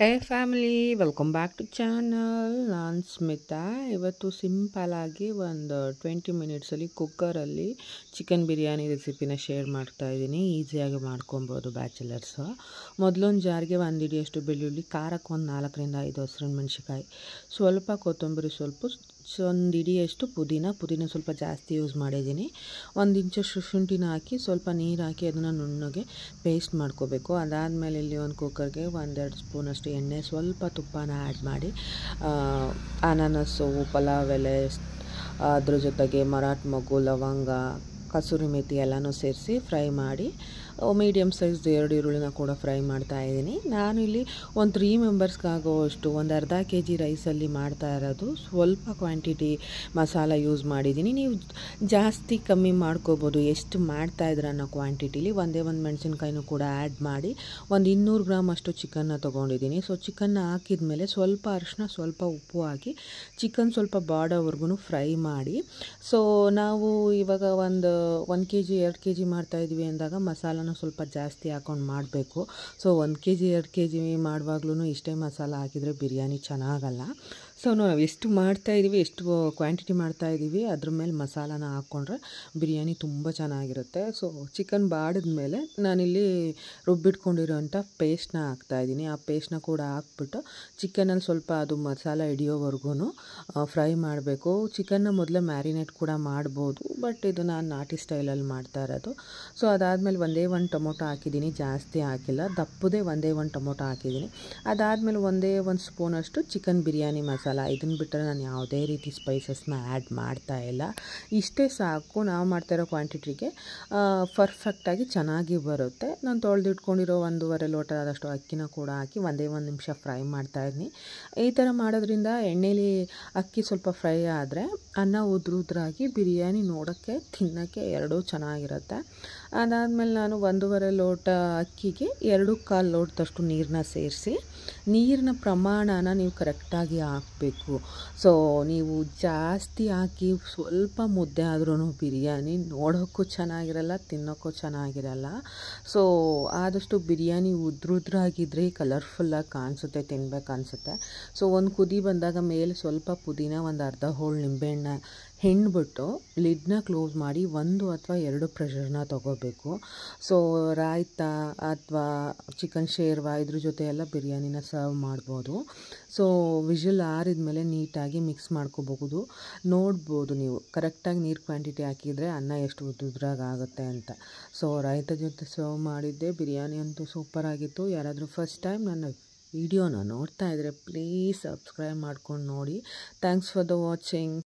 Hey family welcome back to channel. ನಾನು ಸ್ಮಿತಾ. ಇವತ್ತು ಸಿಂಪಲಾಗಿ ಒಂದು 20 ಮಿನಿಟ್ಸಲ್ಲಿ ಕುಕ್ಕರಲ್ಲಿ ಚಿಕನ್ ಬಿರಿಯಾನಿ ರೆಸಿಪಿನ ಶೇರ್ ಮಾಡ್ತಾಯಿದ್ದೀನಿ. ಈಸಿಯಾಗಿ ಮಾಡ್ಕೊಬೋದು ಬ್ಯಾಚುಲರ್ಸು. ಮೊದಲೊಂದು ಜಾರಿಗೆ 1 ಹಿಡಿಯಷ್ಟು ಬೆಳ್ಳುಳ್ಳಿ, ಖಾರಕ್ಕೆ ಒಂದು 4ರಿಂದ 5 ಹಸಿರು ಮೆಣಸಿಕಾಯಿ, ಸ್ವಲ್ಪ ಕೊತ್ತಂಬರಿ ಸೊಪ್ಪು, 1 ಹಿಡಿಯಷ್ಟು ಪುದೀನ ಸ್ವಲ್ಪ ಜಾಸ್ತಿ ಯೂಸ್ ಮಾಡಿದ್ದೀನಿ. 1 ಇಂಚಷ್ಟು ಶುಂಠಿನ ಹಾಕಿ ಸ್ವಲ್ಪ ನೀರು ಹಾಕಿ ಅದನ್ನು ನುಣ್ಣಗೆ ಪೇಸ್ಟ್ ಮಾಡ್ಕೋಬೇಕು. ಅದಾದಮೇಲೆ ಇಲ್ಲಿ ಒಂದು ಕುಕ್ಕರ್ಗೆ 1-2 ಸ್ಪೂನಷ್ಟು ಎಣ್ಣೆ, ಸ್ವಲ್ಪ ತುಪ್ಪನ ಆ್ಯಡ್ ಮಾಡಿ ಅನಾನಸ್ಸು, ಪಲಾವ್ ಎಲೆ, ಅದ್ರ ಜೊತೆಗೆ ಮರಾಠ ಮೊಗ್ಗು, ಲವಂಗ, ಕಸೂರಿ ಮೇಥಿ ಎಲ್ಲನೂ ಸೇರಿಸಿ ಫ್ರೈ ಮಾಡಿ ಮೀಡಿಯಮ್ ಸೈಜ್ದು 2 ಈರುಳ್ಳಿನ ಕೂಡ ಫ್ರೈ ಮಾಡ್ತಾಯಿದ್ದೀನಿ. ನಾನು ಇಲ್ಲಿ ಒಂದು 3 ಮೆಂಬರ್ಸ್ಗಾಗೋವಷ್ಟು ಒಂದು ಅರ್ಧ kg ರೈಸಲ್ಲಿ ಮಾಡ್ತಾ ಇರೋದು. ಸ್ವಲ್ಪ ಕ್ವಾಂಟಿಟಿ ಮಸಾಲ ಯೂಸ್ ಮಾಡಿದ್ದೀನಿ. ನೀವು ಜಾಸ್ತಿ ಕಮ್ಮಿ ಮಾಡ್ಕೋಬೋದು ಎಷ್ಟು ಮಾಡ್ತಾಯಿದ್ರೆ ಅನ್ನೋ ಕ್ವಾಂಟಿಟಿಲಿ. ಒಂದೇ ಒಂದು ಮೆಣಸಿನ್ಕಾಯಿನೂ ಕೂಡ ಆ್ಯಡ್ ಮಾಡಿ ಒಂದು 200 ಗ್ರಾಮ್ ಅಷ್ಟು ಚಿಕನ್ನ ತೊಗೊಂಡಿದ್ದೀನಿ. ಸೊ ಚಿಕನ್ನ ಹಾಕಿದ ಮೇಲೆ ಸ್ವಲ್ಪ ಅರಿಶಿನ, ಸ್ವಲ್ಪ ಉಪ್ಪು ಹಾಕಿ ಚಿಕನ್ ಸ್ವಲ್ಪ ಬಾಡೋವರೆಗೂ ಫ್ರೈ ಮಾಡಿ. ಸೊ ನಾವು ಇವಾಗ ಒಂದು 1 kg 2 kg ಮಾಡ್ತಾಯಿದ್ವಿ ಅಂದಾಗ ಮಸಾಲನ ಸ್ವಲ್ಪ ಜಾಸ್ತಿ ಹಾಕ್ಕೊಂಡು ಮಾಡಬೇಕು. ಸೊ 1 kg 2 kg ಮಾಡುವಾಗ್ಲೂ ಇಷ್ಟೇ ಮಸಾಲ ಹಾಕಿದರೆ ಬಿರಿಯಾನಿ ಚೆನ್ನಾಗಲ್ಲ. ಸೊ ನಾವು ಎಷ್ಟು ಮಾಡ್ತಾಯಿದ್ದೀವಿ, ಎಷ್ಟು ಕ್ವಾಂಟಿಟಿ ಮಾಡ್ತಾಯಿದ್ದೀವಿ ಅದ್ರ ಮೇಲೆ ಮಸಾಲಾನ ಹಾಕ್ಕೊಂಡ್ರೆ ಬಿರಿಯಾನಿ ತುಂಬ ಚೆನ್ನಾಗಿರುತ್ತೆ. ಸೊ ಚಿಕನ್ ಬಾಡಿದ್ಮೇಲೆ ನಾನಿಲ್ಲಿ ರುಬ್ಬಿಟ್ಕೊಂಡಿರೋಂಥ ಪೇಸ್ಟ್ನ ಹಾಕ್ತಾಯಿದ್ದೀನಿ. ಆ ಪೇಸ್ಟ್ನ ಕೂಡ ಹಾಕ್ಬಿಟ್ಟು ಚಿಕನಲ್ಲಿ ಸ್ವಲ್ಪ ಅದು ಮಸಾಲ ಹಿಡಿಯೋವರೆಗೂ ಫ್ರೈ ಮಾಡಬೇಕು. ಚಿಕನ್ನ ಮೊದಲೇ ಮ್ಯಾರಿನೇಟ್ ಕೂಡ ಮಾಡ್ಬೋದು, ಬಟ್ ಇದು ನಾನು ನಾಟಿ ಸ್ಟೈಲಲ್ಲಿ ಮಾಡ್ತಾ ಇರೋದು. ಸೊ ಅದಾದಮೇಲೆ ಒಂದೇ ಒಂದು ಟೊಮೊಟೊ ಹಾಕಿದ್ದೀನಿ, ಜಾಸ್ತಿ ಹಾಕಿಲ್ಲ, ದಪ್ಪದೇ ಒಂದೇ ಒಂದು ಟೊಮೊಟೊ ಹಾಕಿದ್ದೀನಿ. ಅದಾದಮೇಲೆ ಒಂದೇ ಒಂದು ಸ್ಪೂನಷ್ಟು ಚಿಕನ್ ಬಿರಿಯಾನಿ ಮಸಾಲ. ಇದನ್ನು ಬಿಟ್ಟರೆ ನಾನು ಯಾವುದೇ ರೀತಿ ಸ್ಪೈಸಸ್ನ ಆ್ಯಡ್ ಮಾಡ್ತಾ ಇಲ್ಲ. ಇಷ್ಟೇ ಸಾಕು. ನಾವು ಮಾಡ್ತಾಯಿರೋ ಕ್ವಾಂಟಿಟಿಗೆ ಪರ್ಫೆಕ್ಟಾಗಿ ಚೆನ್ನಾಗಿ ಬರುತ್ತೆ. ನಾನು ತೊಳೆದಿಟ್ಕೊಂಡಿರೋ 1.5 ಲೋಟ ಆದಷ್ಟು ಅಕ್ಕಿನ ಕೂಡ ಹಾಕಿ ಒಂದೇ 1 ನಿಮಿಷ ಫ್ರೈ ಮಾಡ್ತಾಯಿದ್ದೀನಿ. ಈ ಥರ ಮಾಡೋದ್ರಿಂದ ಎಣ್ಣೆಲಿ ಅಕ್ಕಿ ಸ್ವಲ್ಪ ಫ್ರೈ ಆದರೆ ಅನ್ನ ಉದ್ರಾಗಿ ಬಿರಿಯಾನಿ ನೋಡೋಕ್ಕೆ ತಿನ್ನೋಕ್ಕೆ ಎರಡೂ ಚೆನ್ನಾಗಿರುತ್ತೆ. ಅದಾದಮೇಲೆ ನಾನು 1.5 ಲೋಟ ಅಕ್ಕಿಗೆ 2.25 ಲೋಟದಷ್ಟು ನೀರನ್ನ ಸೇರಿಸಿ, ನೀರಿನ ಪ್ರಮಾಣನ ನೀವು ಕರೆಕ್ಟಾಗಿ ಹಾಕಬೇಕು. ಸೊ ನೀವು ಜಾಸ್ತಿ ಹಾಕಿ ಸ್ವಲ್ಪ ಮುದ್ದೆ ಆದ್ರೂ ಬಿರಿಯಾನಿ ನೋಡೋಕ್ಕೂ ಚೆನ್ನಾಗಿರಲ್ಲ, ತಿನ್ನೋಕ್ಕೂ ಚೆನ್ನಾಗಿರಲ್ಲ. ಸೊ ಆದಷ್ಟು ಬಿರಿಯಾನಿ ಉದ್ರಾಗಿದ್ದರೆ ಕಲರ್ಫುಲ್ಲಾಗಿ ಕಾಣಿಸುತ್ತೆ, ತಿನ್ಬೇಕು ಅನಿಸುತ್ತೆ. ಸೊ ಒಂದು ಕುದಿ ಬಂದಾಗ ಮೇಲೆ ಸ್ವಲ್ಪ ಪುದೀನ, ಒಂದು ಅರ್ಧ ಹೋಳು ನಿಂಬೆಹಣ್ಣು ಹಿಂಡ್ಬಿಟ್ಟು ಲಿಡ್ನ ಕ್ಲೋಸ್ ಮಾಡಿ 1 ಅಥವಾ 2 ಪ್ರೆಷರ್ನ ತೊಗೋಬೇಕು. ಸೊ ರಾಯ್ತಾ ಅಥವಾ ಚಿಕನ್ ಶೇರ್ವಾ ಇದ್ರ ಜೊತೆ ಎಲ್ಲ ಬಿರಿಯಾನಿನ ಸರ್ವ್ ಮಾಡ್ಬೋದು. ಸೊ ವಿಷಲ್ ಆರಿದ್ಮೇಲೆ ನೀಟಾಗಿ ಮಿಕ್ಸ್ ಮಾಡ್ಕೋಬಹುದು. ನೋಡ್ಬೋದು ನೀವು ಕರೆಕ್ಟಾಗಿ ನೀರು ಕ್ವಾಂಟಿಟಿ ಹಾಕಿದರೆ ಅನ್ನ ಎಷ್ಟು ಉದ್ರಾಗುತ್ತೆ ಅಂತ. ಸೊ ರಾಯ್ತ ಜೊತೆ ಸರ್ವ್ ಮಾಡಿದ್ದೆ. ಬಿರಿಯಾನಿ ಅಂತೂ ಸೂಪರಾಗಿತ್ತು. ಯಾರಾದರೂ ಫಸ್ಟ್ ಟೈಮ್ ನನ್ನ ವಿಡಿಯೋನ ನೋಡ್ತಾ ಇದ್ದರೆ ಪ್ಲೀಸ್ ಸಬ್ಸ್ಕ್ರೈಬ್ ಮಾಡ್ಕೊಂಡು ನೋಡಿ. Thanks for the watching.